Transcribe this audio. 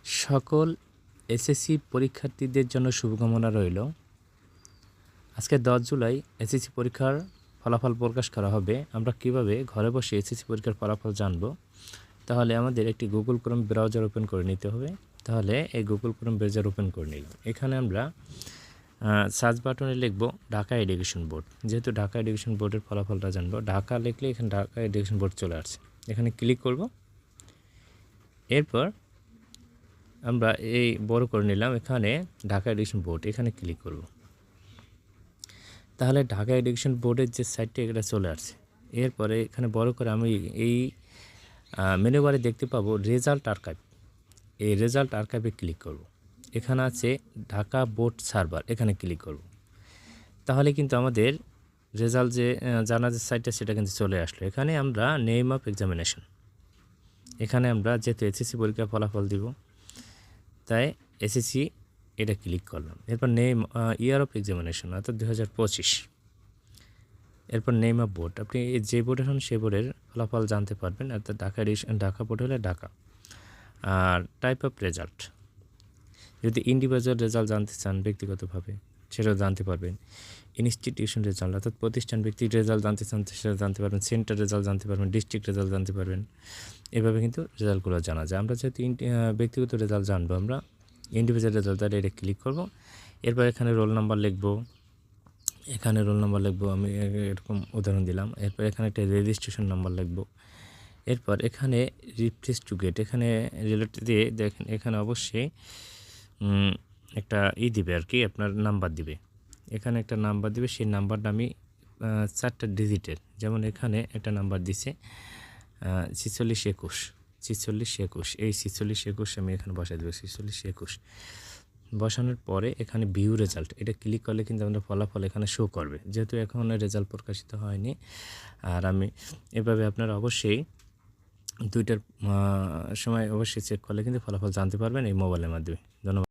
সকল এসএসসি পরীক্ষার্থীদের জন্য শুভকামনা রইল। আজকে 10 জুলাই এসএসসি পরীক্ষার ফলাফল প্রকাশ করা হবে। আমরা কিভাবে ঘরে বসে এসএসসি পরীক্ষার ফলাফল জানব? তাহলে আমাদের একটি গুগল ক্রোম ব্রাউজার ওপেন করে নিতে হবে। তাহলে এই গুগল ক্রোম ব্রাউজার ওপেন করে নিলাম। এখানে আমরা সার্চ বাটনে লিখব ঢাকা এডুকেশন বোর্ড। যেহেতু ঢাকা এডুকেশন বোর্ডের ফলাফলটা জানবো, ঢাকা লিখলে এখানে ঢাকা এডুকেশন বোর্ড চলে আসছে। এখানে ক্লিক করব। এরপর আমরা এই বড় করে নিলাম, এখানে ঢাকা এডুকেশন বোর্ড, এখানে ক্লিক করব। তাহলে ঢাকা এডুকেশন বোর্ডের যে সাইটটা এটা চলে আসছে। এরপরে এখানে বড় করে আমি এই মেনু বারে দেখতে পাবো রেজাল্ট আর্কাইভ। এই রেজাল্ট আর্কাইভে ক্লিক করব। এখানে আছে ঢাকা বোর্ড সার্ভার, এখানে ক্লিক করব। তাহলে কিন্তু আমাদের রেজাল্ট যে জানা যে সাইটটা সেটা কিন্তু চলে আসলো। এখানে আমরা নেম অফ এক্সামিনেশন, এখানে আমরা যেহেতু এসএসসি পরীক্ষার ফলাফল দিব তাই এসএসসি এটা ক্লিক করলাম। এরপর নেম ইয়ার অফ এক্সামিনেশন অর্থাৎ 2025। এরপর নেম অফ বোর্ড, আপনি যে বোর্ডের হন সেই বোর্ডের ফলাফল জানতে পারবেন, অর্থাৎ ঢাকা বোর্ড হলে ঢাকা। আর টাইপ অফ রেজাল্ট, যদি ইন্ডিভিজুয়াল রেজাল্ট জানতে চান ব্যক্তিগতভাবে সেটাও জানতে পারবেন। ইনস্টিটিউশন রেজাল্ট অর্থাৎ প্রতিষ্ঠান ভিত্তিক রেজাল্ট জানতে চান সেটা জানতে পারবেন। সেন্টার রেজাল্ট জানতে পারবেন, ডিস্ট্রিক্ট রেজাল্ট জানতে পারবেন। এভাবে কিন্তু রেজাল্টগুলো জানা যায়। আমরা যেহেতু ব্যক্তিগত রেজাল্ট জানবো, আমরা ইন্ডিভিজুয়াল রেজাল্ট দ্বারা এটা ক্লিক করব। এরপর এখানে রোল নাম্বার লিখব, এখানে রোল নাম্বার লিখব, আমি এরকম উদাহরণ দিলাম। এরপর এখানে একটা রেজিস্ট্রেশন নাম্বার লিখব। এরপর এখানে রিফ্রেশ টু গেট, এখানে রিলেটেড দিয়ে দেখেন এখানে অবশ্যই একটা দিবে আর কি, আপনার নাম্বার দিবে। এখানে একটা নাম্বার দিবে, সেই নাম্বারটা আমি 4টা ডিজিটের, যেমন এখানে একটা নাম্বার দিছে 4621। এই 4621 আমি এখানে বসাই দেবো। 4621 বসানোর পরে এখানে ভিউ রেজাল্ট, এটা ক্লিক করলে কিন্তু আমাদের ফলাফল এখানে শো করবে। যেহেতু এখনও রেজাল্ট প্রকাশিত হয়নি, আর আমি এভাবে আপনারা অবশ্যই 2টার সময় অবশ্যই চেক করলে কিন্তু ফলাফল জানতে পারবেন এই মোবাইলের মাধ্যমে। ধন্যবাদ।